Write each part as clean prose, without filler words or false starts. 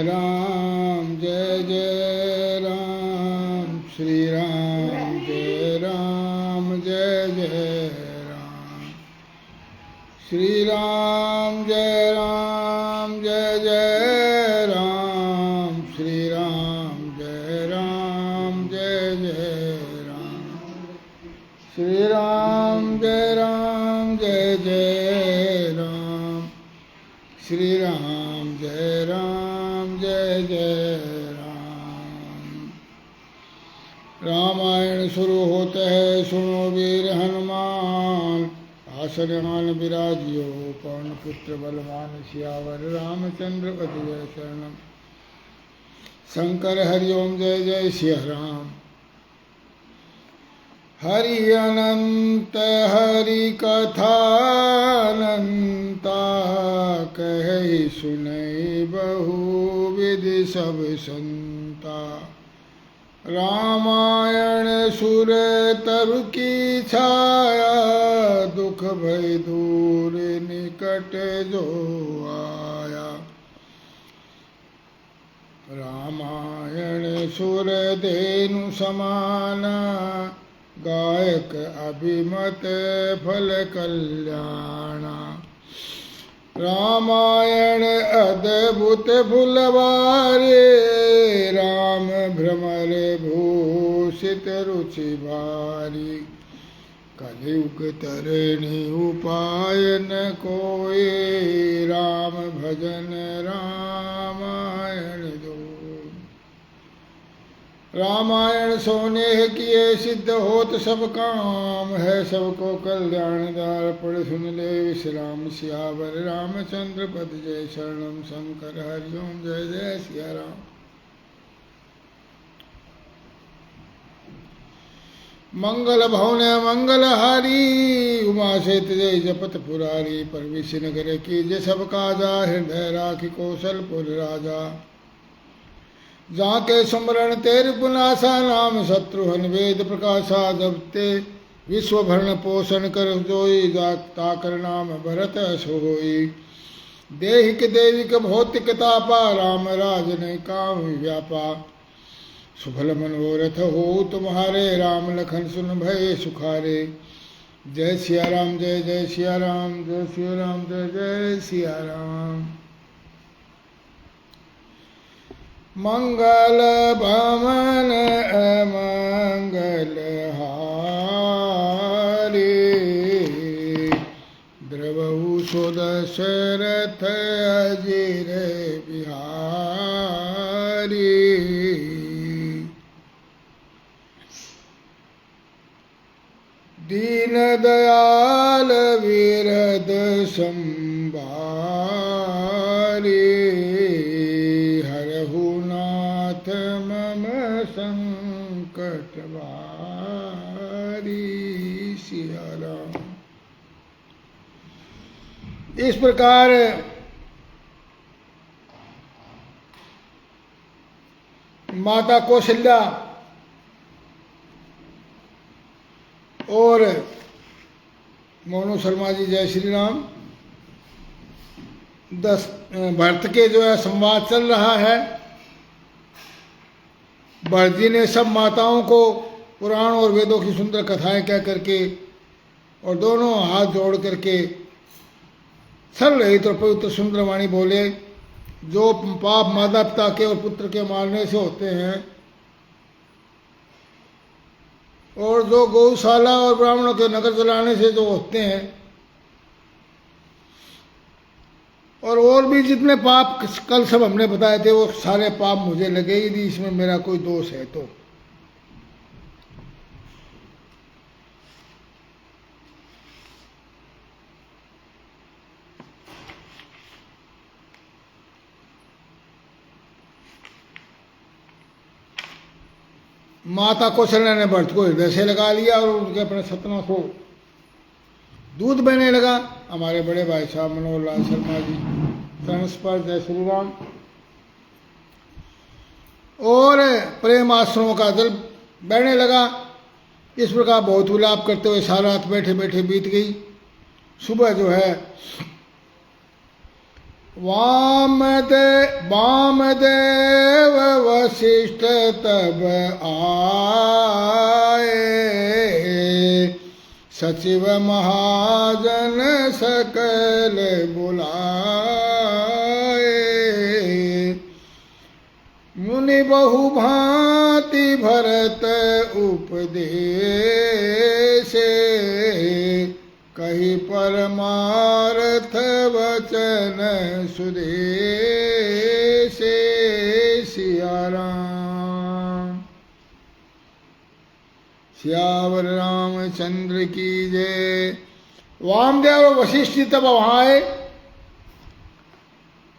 राम जय जय राम, श्री राम जय राम जय जय राम, श्री राम जय जय राम, श्री राम जय जय राम, श्री राम जय जय राम, श्री राम जय जय राम। रामायण शुरू होते है, सुनो वीर हनुमान, आसन विराजियो पवन पुत्र बलवान, सियावर रामचंद्र पति जय शरणम। शंकर हरिओम जय जय सिया राम। हरि अनंत हरि कथा अनंता, कहे सुनई बहु विधि सब संता। रामायण सुर तरु की छाया, दुख भय दूर निकट जो आया। रामायण सुर धेनु समाना, गायक अभिमत फल कल्याणा। रामायण अद्भुत फुलवारे, राम भ्रमर भूषित रुचि भारी। कलियुग तरणी उपाय न कोई, राम भजन रामायण दो। रामायण सोने किए सिद्ध होत सब काम, है सबको कल्याणदार पढ़ सुन ले विश्राम। सियावर रामचंद्र पद जय शरणम, शंकर हरिओम जय जय सिया राम। मंगल भवन मंगलहारी, उमा सेत जय जपत पुरारी। परविश नगर की जय सब काजा, हृदय राखी कौशलपुर राजा। जाके सुमरण तेरु पुनासा, नाम शत्रुघ्न वेद प्रकाशा। जपते विश्व भरण पोषण कर जोई, ताकर नाम भरत सोई। देहिक देविक भौतिक तापा, राम राज ने काम व्यापा। सुफल मनोरथ हो तुम्हारे, राम लखन सुन भय सुखारे। जय सिया राम जय जय सिया राम, जय सिया राम जय जय सिया राम। मंगल भवन अमंगल हारी, द्रवहु सुदशरथ अजिर बिहारी। दीन दयाल विरद संभारी, मम संकट भारी। सिया राम। इस प्रकार माता कौशल्या और मोनू शर्मा जी जय श्री राम, भरत के जो है संवाद चल रहा है। भरत जी ने सब माताओं को पुराण और वेदों की सुंदर कथाएं कह करके और दोनों हाथ जोड़ करके सरल रहित और पवित्र सुंदर वाणी बोले। जो पाप माता पिता के और पुत्र के मारने से होते हैं, और जो गौशाला और ब्राह्मणों के नगर जलाने से जो होते हैं, और भी जितने पाप कल सब हमने बताए थे, वो सारे पाप मुझे लगे यदि इसमें मेरा कोई दोष है तो। माता कौशल्या ने भरत को हृदय से लगा लिया और उनके अपने सतना को दूध बहने लगा। हमारे बड़े भाई साहब मनोहर लाल शर्मा जी ट्रांसफर जय श्री राम। और प्रेम आश्रमों का जल बहने लगा। इस प्रकार बहुत विलाप करते हुए सारा रात बैठे बैठे बीत गई। सुबह जो है वामदेव वशिष्ठ तब आए, सचिव महाजन सकल बुलाए। मुनि बहु भांति भरत उपदेशे, कही परमार्थ वचन सुदेशे। सिया राम। सियावर रामचंद्र की जय। वामदेव और वशिष्ठ जी तब वहां आए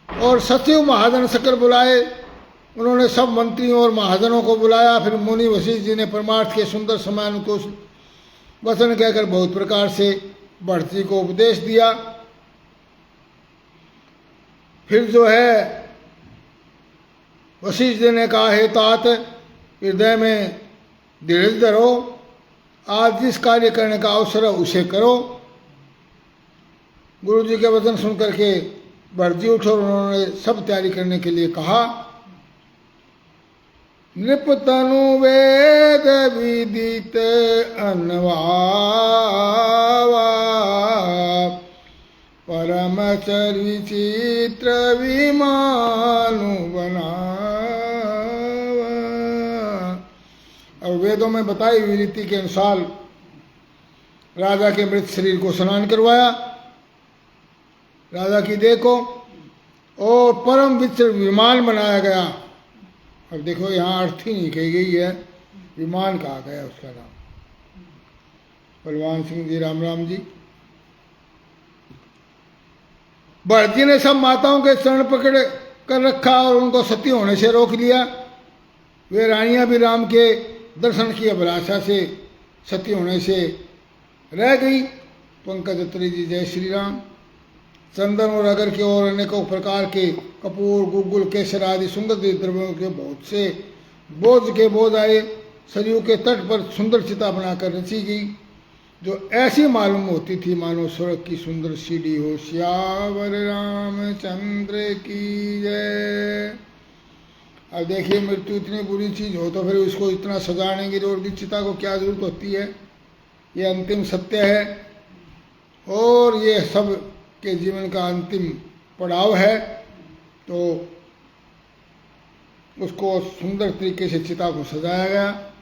और सचिव महाजन सकल बुलाए। उन्होंने सब मंत्रियों और महाजनों को बुलाया। फिर मुनि वशिष्ठ जी ने परमार्थ के सुंदर समान को वचन कहकर बहुत प्रकार से भरत जी को उपदेश दिया। फिर जो है वशिष्ठ जी ने कहा, हे तात, हृदय में धीरज धरो, आज जिस कार्य करने का अवसर है उसे करो। गुरु जी के वचन सुन करके भरत जी उठे और उन्होंने सब तैयारी करने के लिए कहा। नृप तनु वेद विदित अनवावा, परमचर विचित्र विमानु बनावा। और वेदों में बताई हुई रीति के अनुसार राजा के मृत शरीर को स्नान करवाया, राजा की देह को, और परम विचित्र विमान बनाया गया। अब देखो यहाँ अर्थ ही नहीं कही गई है, विमान कहा गया उसका नाम। बलवान सिंह जी, राम राम जी। भरत जी ने सब माताओं के चरण पकड़ कर रखा और उनको सती होने से रोक लिया। वे रानियां भी राम के दर्शन की अभिलाषा से सती होने से रह गई। पंकज उत्तरी जी, जय श्री राम। चंदन और अगर के और अनेकों प्रकार के कपूर, गुग्गुल, केसर आदि सुंदर द्रव्यों के बहुत से बोझ के बोझ आए। सरयू के तट पर सुंदर चिता बनाकर रची गई, जो ऐसी मालूम होती थी मानो स्वर्ग की सुंदर सीढ़ी हो। श्यावर रामचंद्र की जय। अब देखिए, मृत्यु इतनी बुरी चीज हो तो फिर उसको इतना सजाने की और भी चिता को क्या जरूरत होती है। ये अंतिम सत्य है और ये सब के जीवन का अंतिम पड़ाव है। तो उसको सुंदर तरीके से चिता को सजाया गया,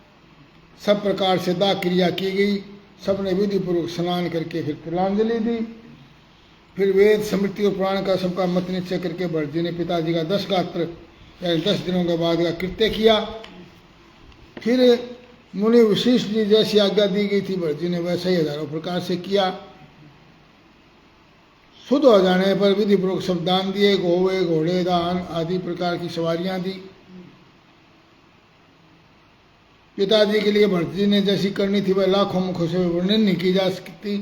सब प्रकार से दाह क्रिया की गई। सबने विधि पूर्वक स्नान करके फिर तिलांजलि दी। फिर वेद, स्मृति और पुराण का सबका मत निश्चय करके भरत जी ने पिताजी का 10 गात्र यानी 10 दिनों के बाद का कृत्य किया। फिर मुनि वशिष्ठ जी जैसी आज्ञा दी गई थी भरत जी ने वैसा ही हजारों प्रकार से किया। शुद्ध हो जाने पर विधि पूर्वक सब दान दिए, गोवे, घोड़े दान आदि प्रकार की सवारियां दी। पिताजी के लिए भरत जी ने जैसी करनी थी वह लाखों मुखों से वर्णन नहीं की जा सकती।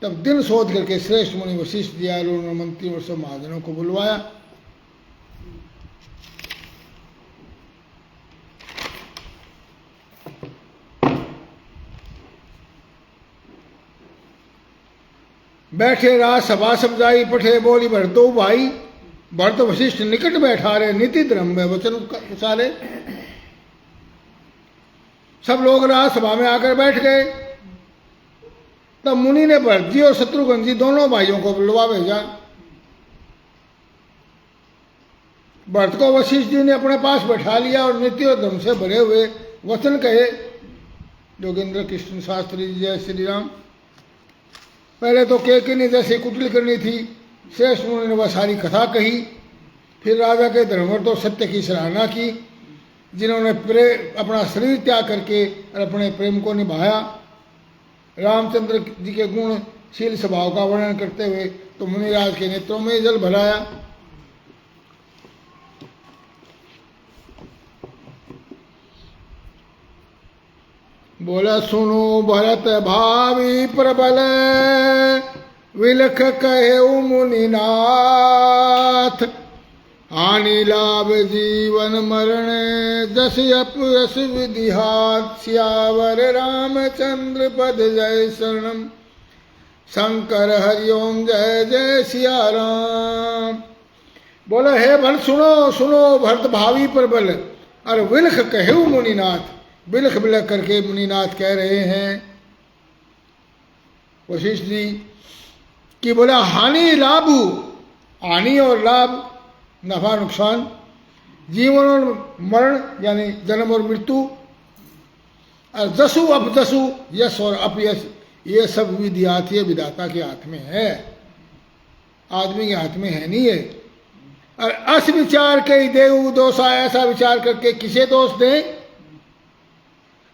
तब दिन शोध करके श्रेष्ठ मुनि वशिष्ठ जी आए और मंत्री और सब महाजनों को बुलवाया। बैठे राज सभा सब जाई, पठे बोली भरतो भाई। भरत वशिष्ठ निकट बैठा रहे, नीति धर्म में वचन उचारे। सब लोग राज सभा में आकर बैठ गए। तब मुनि ने भरत जी और शत्रुघ्न जी दोनों भाइयों को बुलवा भेजा। भरत को वशिष्ठ जी ने अपने पास बैठा लिया और नीति और धर्म से भरे हुए वचन कहे। योगेंद्र कृष्ण शास्त्री जी, जय श्री राम। पहले तो केकनी जैसे कुटिल करनी थी, श्रेष्ठ मुनि ने वह सारी कथा कही। फिर राजा के धर्मवर्त और सत्य की सराहना की, जिन्होंने अपना शरीर त्याग करके और अपने प्रेम को निभाया। रामचंद्र जी के गुणशील स्वभाव का वर्णन करते हुए तो मुनिराज के नेत्रों में जल भराया। बोला, सुनो भरत भावी प्रबल, विलख कहे मुनिनाथ। हानि लाभ जीवन मरण, जस अपयस विधिहात। सियावर रामचंद्र पद जय शरणम, शंकर हरिओम जय जय सिया राम। बोले हे भरत सुनो सुनो भरत भावी प्रबल, और विलख कहु मुनिनाथ, बिलख बिलख करके मुनिनाथ कह रहे हैं वशिष्ठ जी कि बोला हानि लाभ, हानि और लाभ, नफा नुकसान, जीवन और मरण यानी जन्म और मृत्यु, और जसु अपजसु, यश और अपयश, ये सब विधियाती विधाता के हाथ में है, आदमी के हाथ में है नहीं है। और अस विचार के देव दोषा, ऐसा विचार करके किसे दोष दें,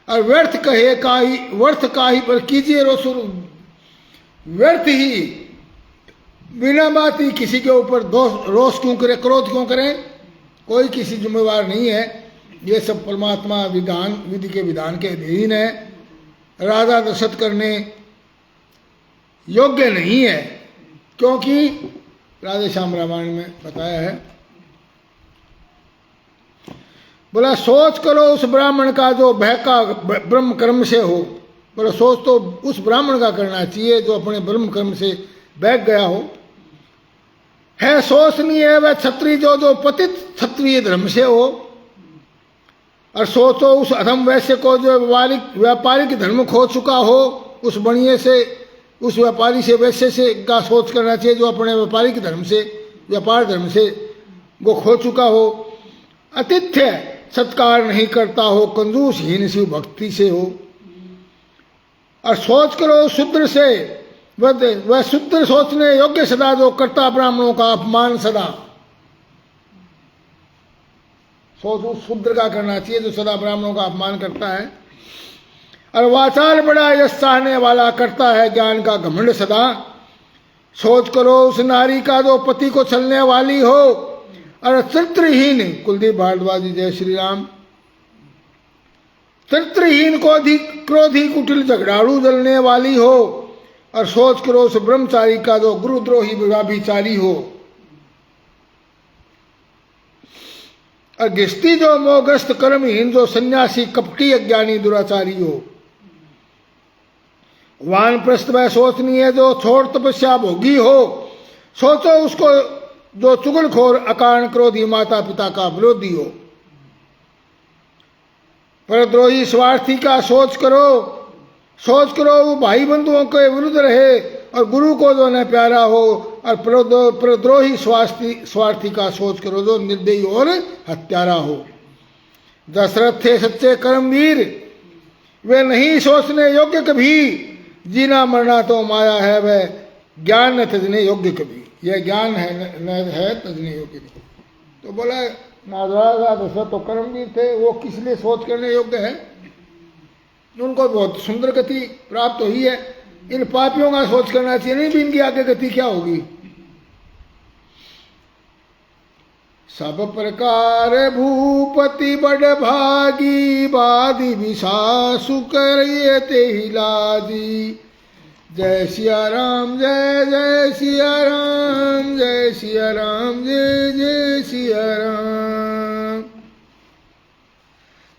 और व्यर्थ कहे काही, व्यर्थ काही पर कीजिए रोसुर, व्यर्थ ही बिना बात ही किसी के ऊपर दोष रोष क्यों करें, क्रोध क्यों करें, कोई किसी जिम्मेवार नहीं है। ये सब परमात्मा विधान, विधि के विधान के अधीन है। राजा दशरथ करने योग्य नहीं है, क्योंकि राधे श्याम रामायण में बताया है, बोला सोच करो उस ब्राह्मण का जो बहका ब्रह्म कर्म से हो। बोला सोच तो उस ब्राह्मण का करना चाहिए जो अपने ब्रह्म कर्म से बहक गया हो। है शोचनीय है वह क्षत्रिय जो जो पतित क्षत्रिय धर्म से हो, और सोचो उस अधम वैश्य को जो व्यापारिक धर्म खो चुका हो, उस बनिए से, उस व्यापारी से, वैश्य से का सोच करना चाहिए जो अपने व्यापारिक धर्म से, व्यापार धर्म से वो खो चुका हो। आतिथ्य सत्कार नहीं करता हो, कंजूस हीन शिव भक्ति से हो। और सोच करो शूद्र से, वह शूद्र सोचने योग्य सदा जो करता ब्राह्मणों का अपमान सदा। सोच उस शूद्र का करना चाहिए जो सदा ब्राह्मणों का अपमान करता है। और वाचाल बड़ा यश चाहने वाला करता है ज्ञान का घमंड सदा। सोच करो उस नारी का जो पति को छलने वाली हो, और चरित्रहीन, कुलदीप भारद्वाज जी जय श्री राम, चरित्रहीन को अधिक क्रोधी कुटिल झगड़ाड़ू जलने वाली हो। और सोच करो उस ब्रह्मचारी का जो गुरुद्रोही व्यभिचारी हो। और गृहस्थी जो मोहग्रस्त कर्महीन जो सन्यासी कपटी अज्ञानी दुराचारी हो। वानप्रस्थ वह सोचनी है जो छोड़ तपस्या भोगी हो। सोचो उसको जो चुगलखोर अकारण क्रोधी माता पिता का विरोधी हो। परद्रोही स्वार्थी का सोच करो, सोच करो वो भाई बंधुओं के विरुद्ध रहे और गुरु को जो न प्यारा हो। और परद्रोही स्वार्थी का सोच करो जो निर्दयी और हत्यारा हो। दशरथ थे सच्चे कर्मवीर, वे नहीं सोचने योग्य कभी। जीना मरना तो माया है वह ज्ञान न तजने योग्य कभी। यह ज्ञान है न है तजने योग्य नहीं। तो बोला नाराजा दशरथ तो कर्मवीर थे, वो किस लिए सोच करने योग्य है। उनको बहुत सुंदर गति प्राप्त हुई है। इन पापियों का सोच करना चाहिए नहीं भी इनकी आगे गति क्या होगी। सब प्रकार भूपति बड़ भागी, बादी विशासु करिए ते ही लाजी। जय सिया राम जय जय सिया राम, जय सिया राम जय जय सिया राम।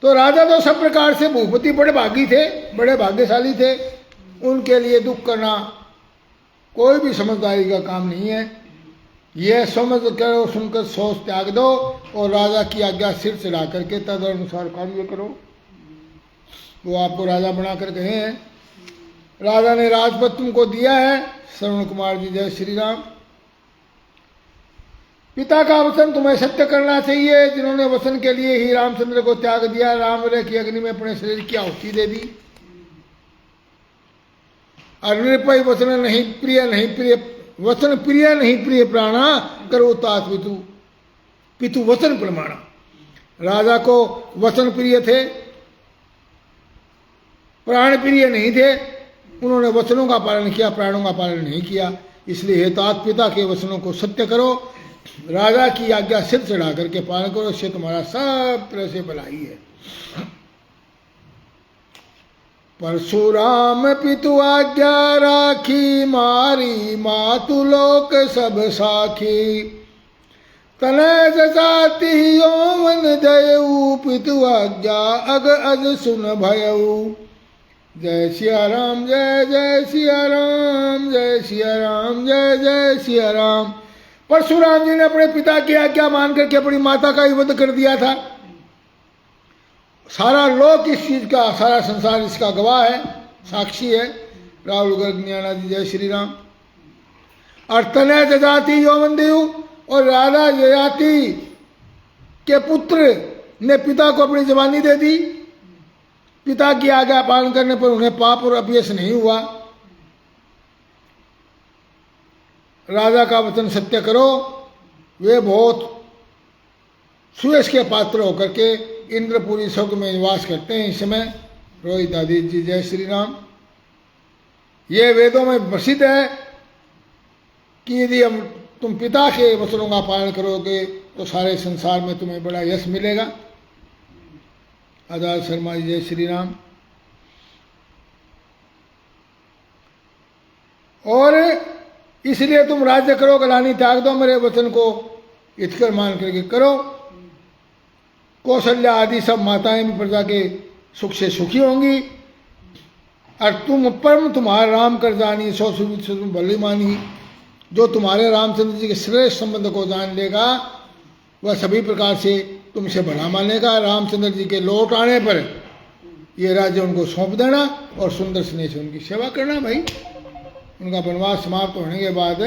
तो राजा तो सब प्रकार से भूपति बड़े भागी थे, बड़े भाग्यशाली थे। उनके लिए दुख करना कोई भी समझदारी का काम नहीं है। यह समझ करो, सुनकर सोच त्याग दो और राजा की आज्ञा सिर चढ़ा करके तदनुसार कार्य करो। वो आपको राजा बनाकर गए हैं। राजा ने राजपद तुमको दिया है। श्रवण कुमार जी जय श्री राम। पिता का वचन तुम्हें सत्य करना चाहिए। जिन्होंने वचन के लिए ही रामचंद्र को त्याग दिया, रामवलय की अग्नि में अपने शरीर की आहुति दे दी। और निरपय वचन नहीं प्रिय, नहीं प्रिय वचन प्रिय नहीं प्रिय प्राणा, करो तात पितु पितु वचन प्रमाणा। राजा को वचन प्रिय थे, प्राण प्रिय नहीं थे। उन्होंने वचनों का पालन किया, प्राणों का पालन नहीं किया। इसलिए हे तात पिता के वचनों को सत्य करो, राजा की आज्ञा सिर चढ़ा करके पालन करो। इससे तुम्हारा सब तरह से भलाई है। परशुराम पितु आज्ञा राखी, मारी मातु लोक सब साखी। तनय जाति यौवन जयऊ, पितु आज्ञा अग अज सुन भयऊ। जय सिया राम जय जय सिया राम, जय सिया राम जय जय सिया राम। परशुराम जी ने अपने पिता की आज्ञा मान करके अपनी माता का ही वध कर दिया था। सारा लोक इस चीज का, सारा संसार इसका गवाह है, साक्षी है। राहुल गर्ग ज्ञानादि जय श्री राम। और तनय जजाति यौवनदेव, और राधा जजाति के पुत्र ने पिता को अपनी जवानी दे दी। पिता की आज्ञा पालन करने पर उन्हें पाप और अपयश नहीं हुआ। राजा का वचन सत्य करो। वे बहुत सुयश के पात्र होकर के इंद्रपुरी स्वर्ग में निवास करते हैं इस समय। रोहित आदि जी जय श्री राम। ये वेदों में प्रसिद्ध है कि यदि हम तुम पिता के वचनों का पालन करोगे तो सारे संसार में तुम्हें बड़ा यश मिलेगा। आजाद शर्मा जी जय श्री राम। और इसलिए तुम राज्य करो, गलानी त्याग दो, मेरे वचन को हितकर मान करके करो। कौशल्या आदि सब माताएं भी प्रजा के सुख से सुखी होंगी। और तुम परम तुम्हारा राम कर जानी, सौ सुविध से तुम भली मानी। जो तुम्हारे रामचंद्र जी के श्रेष्ठ संबंध को जान लेगा वह सभी प्रकार से तुमसे भला मानेगा। रामचंद्र जी के लौट आने पर ये राज्य उनको सौंप देना और सुंदर स्नेह से उनकी सेवा करना। भाई उनका वनवास समाप्त होने के बाद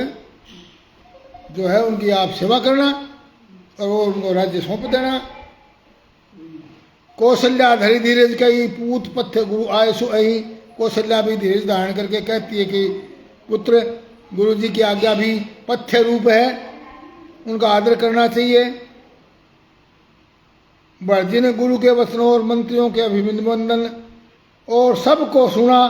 जो है उनकी आप सेवा करना और वो उनको राज्य सौंप देना। कौशल्या धरी धीरज कही, पूत पथ्य गुरु आयसु अहि। कौशल्या भी धीरज धारण करके कहती है कि पुत्र, गुरु जी की आज्ञा भी पथ्य रूप है, उनका आदर करना चाहिए। वर्जी ने गुरु के वचनों और मंत्रियों के अभिनंदन और सबको सुना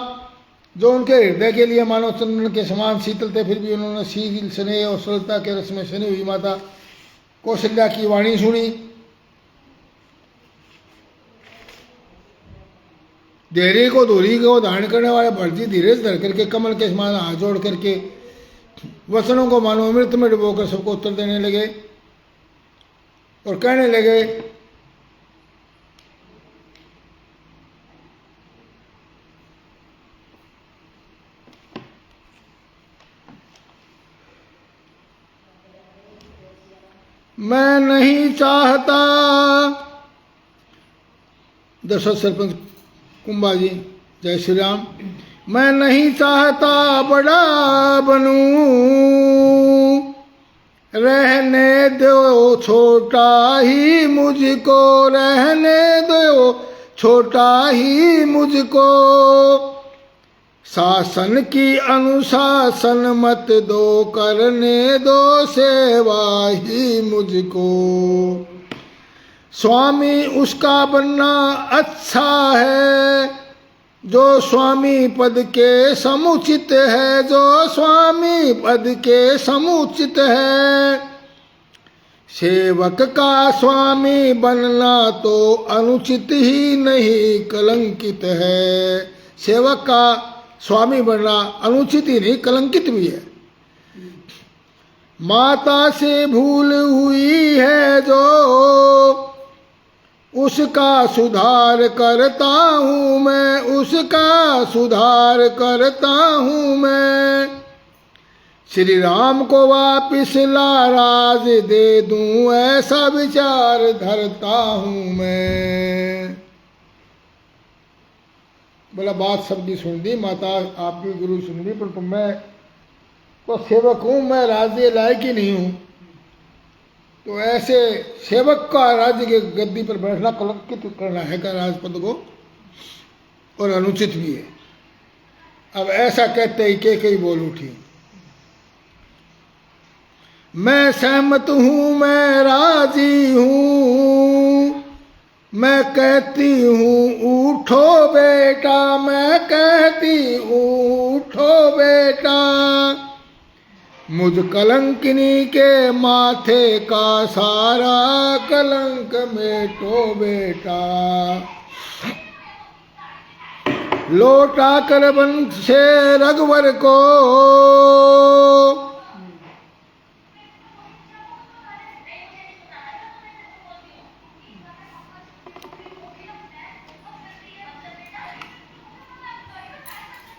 जो उनके हृदय के लिए मानव चंद्र के समान शीतल थे। फिर भी उन्होंने शील स्नेह और सरलता के रस में सनी हुई माता कौशल्या की वाणी सुनी। धैर्य को धूरी को धारण करने वाले भरजी धीरज धर करके कमल के समान हाथ जोड़ करके वचनों को मानो अमृत में डुबोकर सबको उत्तर देने लगे और कहने लगे, मैं नहीं चाहता। दशरथ सरपंच कुंभा जी जय श्री राम। मैं नहीं चाहता बड़ा बनूं, रहने दो छोटा ही मुझको, रहने दो छोटा ही मुझको। शासन की अनुशासन मत दो, करने दो सेवा ही मुझको। स्वामी उसका बनना अच्छा है जो स्वामी पद के समुचित है, जो स्वामी पद के समुचित है। सेवक का स्वामी बनना तो अनुचित ही नहीं कलंकित है। सेवक का स्वामी बनना अनुचित ही नहीं कलंकित भी है। माता से भूल हुई है जो उसका सुधार करता हूँ मैं, उसका सुधार करता हूँ मैं। श्री राम को वापिस ला राज दे दूं, ऐसा विचार धरता हूँ मैं। बोला बात सबकी सुन दी माता, आपकी गुरु सुन दी, पर मैं तो सेवक हूँ, मैं राज्य लायक ही नहीं हूँ। तो ऐसे सेवक का राज्य के गद्दी पर बैठना कलंकित करना है का राजपद को, और अनुचित भी है। अब ऐसा कहते ही के कई बोल उठी, मैं सहमत हूँ, मैं राजी हूँ, मैं कहती हूँ उठो बेटा, मैं कहती हूँ उठो बेटा। मुझ कलंकिनी के माथे का सारा कलंक मेटो बेटा। लौटा कर वंश से रघुवर को,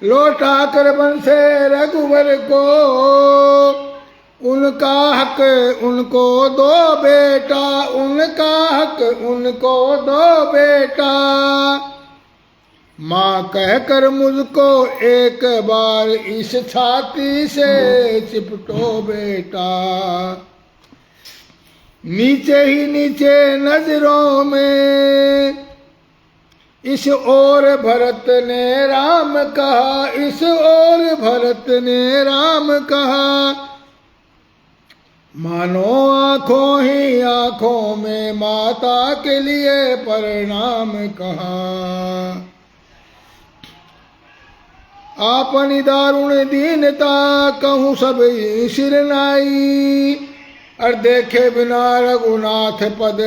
लौटा कर वंश से रघुवर को। उनका हक उनको दो बेटा, उनका हक उनको दो बेटा। माँ कहकर मुझको एक बार इस छाती से चिपटो बेटा। नीचे ही नीचे नजरों में इस ओर भरत ने राम कहा, इस ओर भरत ने राम कहा। मानो आंखों ही आंखों में माता के लिए प्रणाम कहा। आपनी दारुण दीनता कहूँ सब सिर नाई। और देखे बिना रघुनाथ पद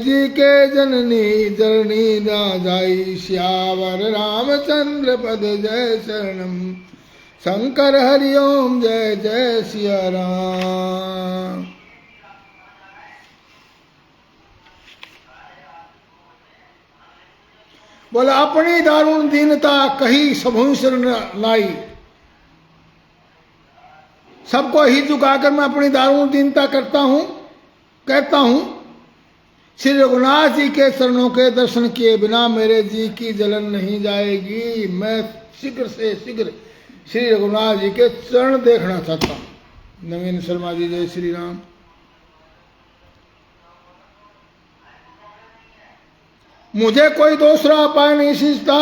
जी के जननी जननी ना जाई। श्यावर रामचंद्र पद जय शरणम शंकर हरिओम जय जय सिया राम। बोला अपनी दारुण दीनता कही सबहु सिर नाई। सबको ही झुकाकर मैं अपनी दारुण दीनता करता हूं, कहता हूं श्री रघुनाथ जी के चरणों के दर्शन किए बिना मेरे जी की जलन नहीं जाएगी। मैं शीघ्र से शीघ्र श्री रघुनाथ जी के चरण देखना चाहता हूं। नवीन शर्मा जी जय श्री राम। मुझे कोई दूसरा उपाय नहीं सूझता।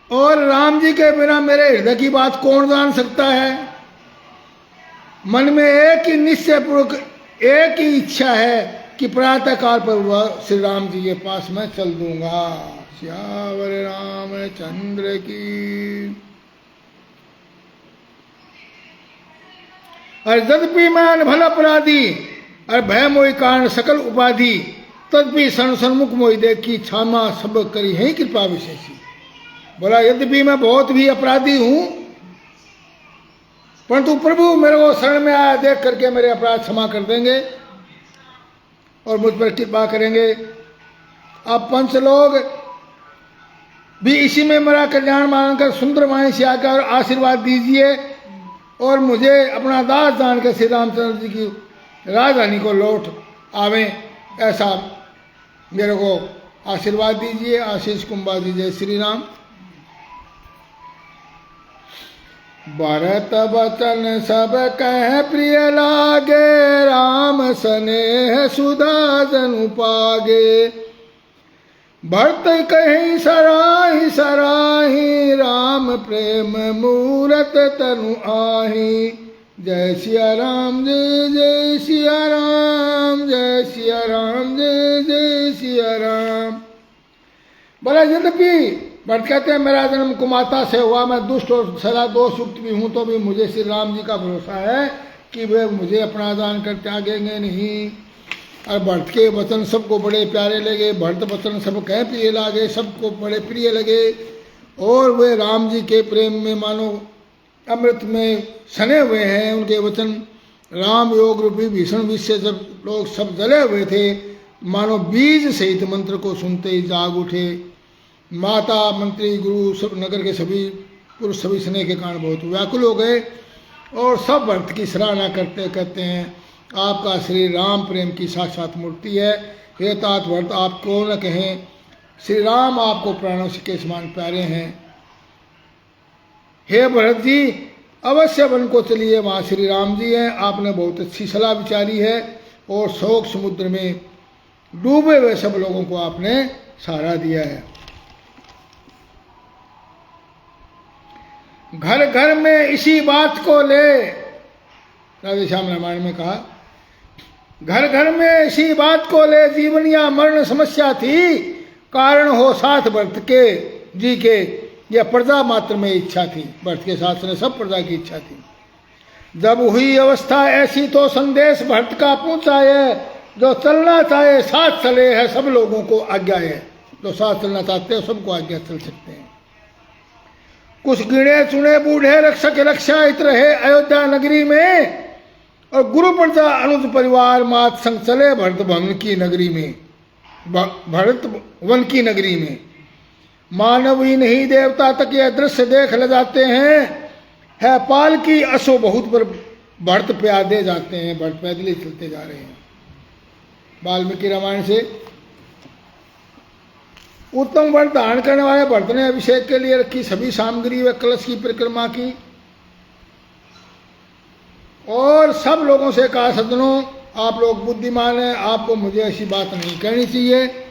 और राम जी के बिना मेरे हृदय की बात कौन जान सकता है। मन में एक ही निश्चय पूर्वक एक ही इच्छा है कि प्रातः काल पर वह श्री राम जी के पास मैं चल दूंगा। श्यावर रामचंद्र की। और यद्यपि मैं अनभल अपराधी और भय मोहि कारण सकल उपाधि, तदपि शरण सन्मुख मोहि देखी क्षमा सब करी है कृपा विशेषी। बोला यद्यपि मैं बहुत भी अपराधी हूं, परंतु प्रभु मेरे को शरण में आया देख करके मेरे अपराध क्षमा कर देंगे और मुझ पर कृपा करेंगे। आप पंच लोग भी इसी में मेरा कल्याण मानकर सुंदर वाणी से आकर आशीर्वाद दीजिए और मुझे अपना दास जानकर श्री रामचंद्र जी की राजधानी को लौट आवे, ऐसा मेरे को आशीर्वाद दीजिए। आशीष कुंभा जी जय श्री राम। भरत बचन सब कह प्रिय लागे, राम स्नेह सुधा जनु पागे। भरत कहीं सराही सराही, राम प्रेम मूरत तनु आही। जय सिया राम जय सिया राम, जय सिया राम जय सिया राम। बोला यद्यपि भरत कहते हैं मेरा जन्म कुमाता से हुआ, मैं दुष्ट और सदा दोष युक्त भी हूं, तो भी मुझे श्री राम जी का भरोसा है कि वे मुझे अपना दान कर त्यागेंगे नहीं। और भरत के वचन सबको बड़े प्यारे लगे। भरत वचन सब कह प्रिय लागे, सबको बड़े प्रिय लगे। और वे राम जी के प्रेम में मानो अमृत में सने हुए हैं। उनके वचन राम योग रूपी भीषण विष से जब लोग सब जले हुए थे, मानो बीज सहित मंत्र को सुनते ही जाग उठे। माता मंत्री गुरु सब नगर के सभी पुरुष सभी स्नेह के कारण बहुत व्याकुल हो गए और सब भरत की सराहना करते कहते हैं आपका श्री राम प्रेम की साक्षात मूर्ति है। हे तात भरत आप को न कहें, श्री राम आपको प्राणों के समान प्यारे हैं। हे भरत जी अवश्य वन को चलिए, वहाँ श्री राम जी हैं। आपने बहुत अच्छी सलाह विचारी है और शोक समुद्र में डूबे हुए सब लोगों को आपने सहारा दिया है। घर घर में इसी बात को ले, राधे श्याम रामायण में कहा, घर घर में इसी बात को ले जीवन या मरण समस्या थी, कारण हो साथ भरत के जी के, यह प्रजा मात्र में इच्छा थी। भरत के साथ में सब प्रजा की इच्छा थी। जब हुई अवस्था ऐसी तो संदेश भरत का पहुंचा है, जो चलना चाहे साथ चले है, सब लोगों को आज्ञा है। जो साथ चलना चाहते हैं सबको आज्ञा चल सकते हैं। कुछ गिने चुने बूढ़े रक्षक रक्षाहित रहे अयोध्या नगरी में, और गुरु प्रजा अनुज परिवार मात संग चले भरत वन की नगरी में, भरत वन की नगरी में। मानव ही नहीं देवता तक यह दृश्य देख ले जाते हैं। है पाल की असो बहुत पर भरत प्यादे जाते हैं, भरत पैदल ही चलते जा रहे हैं। वाल्मीकि रामायण से उत्तम वर धारण करने वाले भरत ने अभिषेक के लिए रखी सभी सामग्री व कलश की परिक्रमा की और सब लोगों से कहा, सज्जनों आप लोग बुद्धिमान हैं, आपको मुझे ऐसी बात नहीं कहनी चाहिए।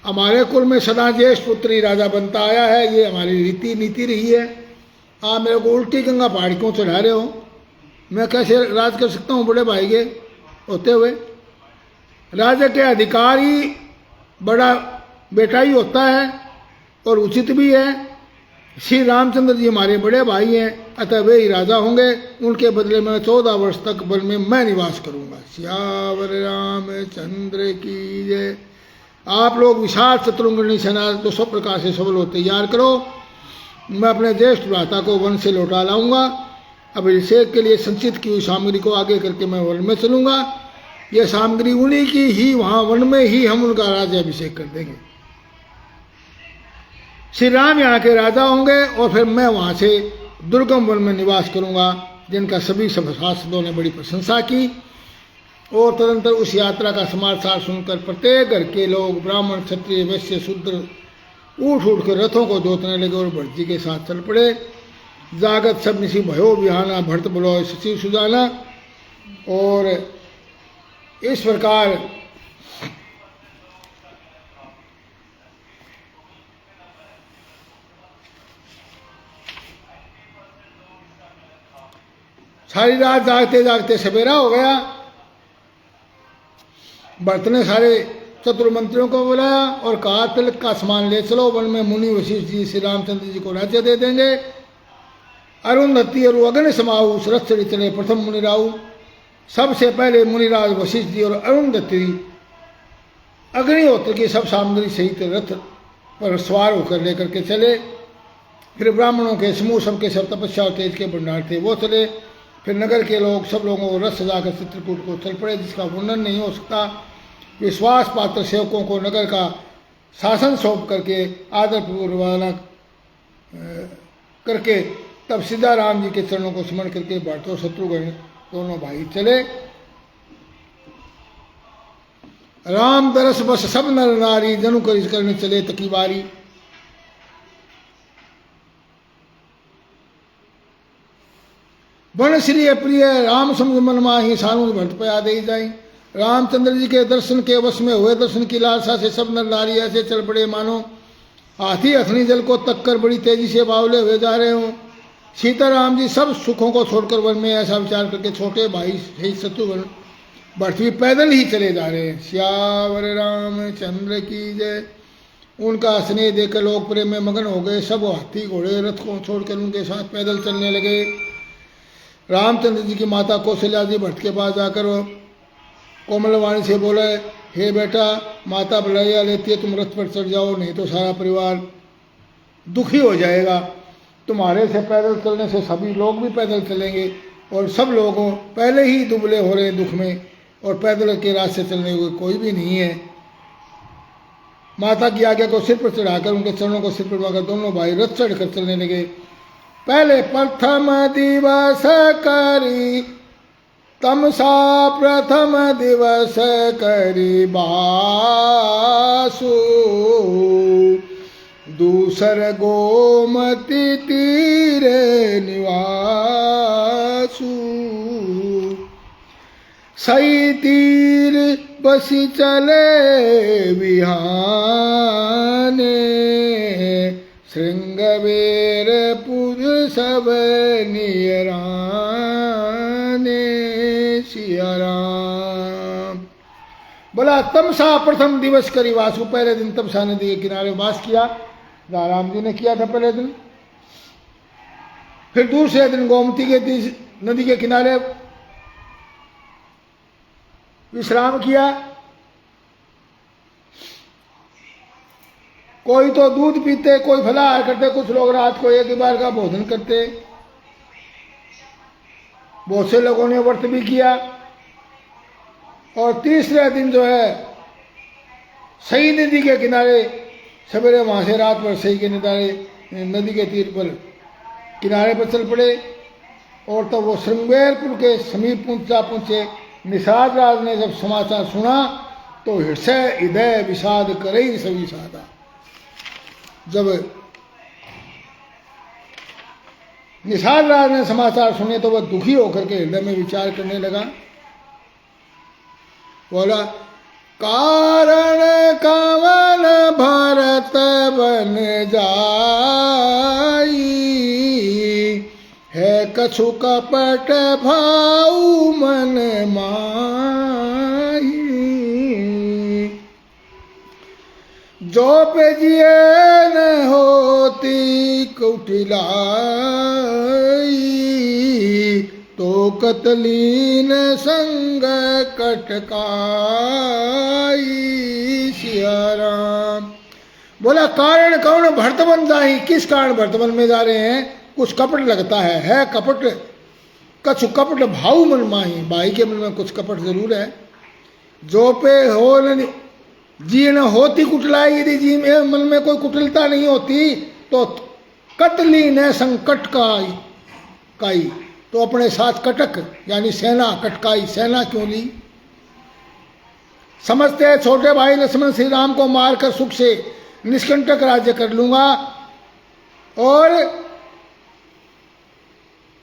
हमारे कुल में सदा ज्येष्ठ पुत्र ही राजा बनता आया है, ये हमारी रीति नीति रही है। आप मेरे को उल्टी गंगा पहाड़ी क्यों चढ़ा रहे हो? मैं कैसे राज कर सकता हूँ बड़े भाई के होते हुए? राजा के अधिकारी बड़ा बेटा ही होता है और उचित भी है। श्री रामचंद्र जी हमारे बड़े भाई हैं, अतः वे ही राजा होंगे। उनके बदले में 14 वर्ष तक वन में मैं निवास करूंगा। श्यावर रामचंद्र की जय। आप लोग विशाल शत्रुघ्न सेना तो सब प्रकार से सबल हो तैयार करो। मैं अपने ज्येष्ठ भ्राता को वन से लौटा लाऊंगा। अभिषेक के लिए संचित की हुई सामग्री को आगे करके मैं वन में चलूंगा। यह सामग्री उन्हीं की ही, वहां वन में ही हम उनका राज्याभिषेक कर देंगे। श्री राम यहाँ के राजा होंगे और फिर मैं वहां से दुर्गम वन में निवास करूंगा, जिनका सभी सभासदों ने बड़ी प्रशंसा की। और तदंतर उस यात्रा का समाचार सुनकर प्रत्येक घर के लोग, ब्राह्मण, क्षत्रिय, वैश्य, शूद्र उठ कर रथों को जोतने लगे और भरत जी के साथ चल पड़े। जागत सब निशी भयो बिहाना, भरत बोलो शशि सुजाना। और इस प्रकार सारी रात जागते जागते सवेरा हो गया। भरत ने सारे चतुर मंत्रियों को बुलाया और कहा, तिलक का सामान ले चलो, वन में मुनि वशिष्ठ जी श्री रामचंद्र जी को राज्य दे देंगे। अरुंधति और अग्नि समाहु रथ चढ़ी चले प्रथम मुनिराऊ। सबसे पहले मुनिराज वशिष्ठ जी और अरुंधति अग्निहोत्र की सब सामग्री सहित रथ पर सवार होकर लेकर के चले। फिर ब्राह्मणों के समूह सबके सब तपस्या और तेज के भंडार थे वो चले। फिर नगर के लोग सब लोगों को रथ सजाकर चित्रकूट को चल पड़े, जिसका वर्णन नहीं हो सकता। विश्वास पात्र सेवकों को नगर का शासन सौंप करके आदरपूर्वक रवाना करके तब सीधा राम जी के चरणों को स्मरण करके भरत और शत्रुघ्न दोनों भाई चले। राम दरस बस सब नर नारी, जनु कर करने चले तकी बारी। वन श्री प्रिय राम समझ मन माही, सानु भरत पया दे जाई। रामचंद्र जी के दर्शन के वश में हुए, दर्शन की लालसा से सब नर नारी ऐसे चल पड़े मानो हाथी हथनी जल को तक कर बड़ी तेजी से बावले हुए जा रहे हों। सीताराम जी सब सुखों को छोड़कर वन में ऐसा विचार करके छोटे भाई सही शत्रुघ्न भरत भी पैदल ही चले जा रहे हैं। श्यावर रामचंद्र की जय। उनका स्नेह देकर लोग प्रेम में मगन हो गए। सब हाथी घोड़े रथ को छोड़कर उनके साथ पैदल चलने लगे। रामचंद्र जी की माता कौशल्या जी भट्ट के पास जाकर कोमलवाणी से बोले, हे बेटा, माता बुलाया लेती है, तुम रथ पर चढ़ जाओ, नहीं तो सारा परिवार दुखी हो जाएगा। तुम्हारे से पैदल चलने से सभी लोग भी पैदल चलेंगे और सब लोगों पहले ही दुबले हो रहे दुख में, और पैदल के रास्ते चलने को कोई भी नहीं है। माता की आज्ञा को सिर पर चढ़ाकर उनके चरणों को सिर पर लगाकर दोनों भाई रथ चढ़कर चलने लगे। पहले प्रथम दिवस करी तमसा, प्रथम दिवस करी बासु, दूसर गोमती तीरे निवासु। सही तीर बसी चले विहाने, श्रृंगवेर पुर सब नियराने। सिया राम। बोला तमसा प्रथम दिवस करी वासु, पहले दिन तमसा नदी के किनारे वास किया, राम जी ने किया था पहले दिन। फिर दूसरे दिन गोमती के नदी के किनारे विश्राम किया। कोई तो दूध पीते, कोई फलाहार करते, कुछ लोग रात को एक बार का भोजन करते। बहुत से लोगों ने व्रत भी किया। और तीसरे दिन जो है सही नदी के किनारे सवेरे वहाँ से रात भर सही के नदी के तीर पर किनारे पर चल पड़े। और तब वो श्रृंगेरपुर के समीप पहुँचे। निषाद राज ने जब समाचार सुना तो हृदय विषाद करे सभी सादा। जब निषाद राज ने समाचार सुने तो वह दुखी होकर के हृदय में विचार करने लगा। बोला, कारण कवन भरत बन जाई, है कछु कपट भाऊ मन माही। जो पे जिए न होती कुटिलाई, तो कतलीन संग कटकाई। सिया राम। बोला, कारण कौन भरत बन जाही, किस कारण भरत बन में जा रहे हैं? कुछ कपट लगता है कपट। कछु कपट भाऊ मन माही, भाई के मन में कुछ कपट जरूर है। जो पे हो न जी न होती कुटलाई, यदि जी में मन में कोई कुटिलता नहीं होती तो कतली न संकट काई, तो अपने साथ कटक यानी सेना कटकाई, सेना क्यों ली? समझते हैं छोटे भाई लक्ष्मण श्री राम को मारकर सुख से निष्कंटक राज्य कर लूंगा। और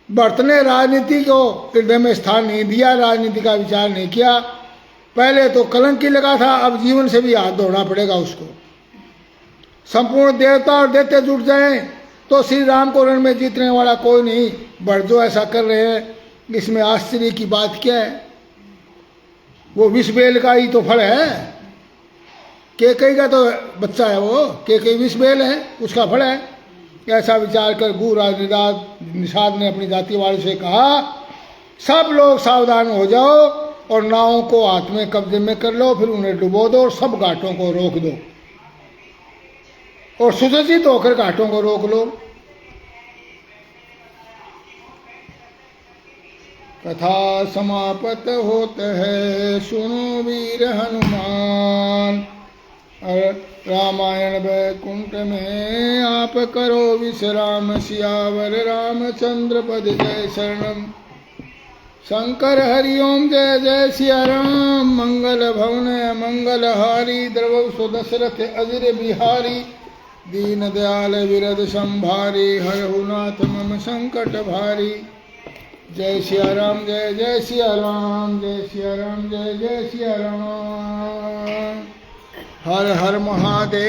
भरत ने राजनीति को हृदय में स्थान नहीं दिया, राजनीति का विचार नहीं किया। पहले तो कलंकी लगा था, अब जीवन से भी हाथ धोना पड़ेगा उसको। संपूर्ण देवता और दैत्य जुट जाएं तो श्री राम को रण में जीतने वाला कोई नहीं। भरत जो ऐसा कर रहे हैं, इसमें आश्चर्य की बात क्या है? वो विष बेल का ही तो फल है, केकई का तो बच्चा है वो, केकई विष बेल है, उसका फल है। ऐसा विचार कर गुरुराज निषाद ने अपनी जाति वाले से कहा, सब लोग सावधान हो जाओ और नावों को हाथ में कब्जे में कर लो, फिर उन्हें डुबो दो और सब घाटों को रोक दो, और सुसज्जित होकर घाटों को रोक लो। कथा समाप्त होत है, सुनो वीर हनुमान। रामायण वैकुंठ में आप करो विश्राम, सियावर रामचंद्र पद जय शरणम। शंकर हरिओम जय जय सिया राम। मंगल भवन मंगल हारी, द्रवौ सुदशरथ अजिर बिहारी। दीन दयाल विरद संभारी, हरहु नाथ मम संकट भारी। जय सिया राम जय जय सिया राम, जय सिया राम जय जय सिया राम। हर हर महादेव।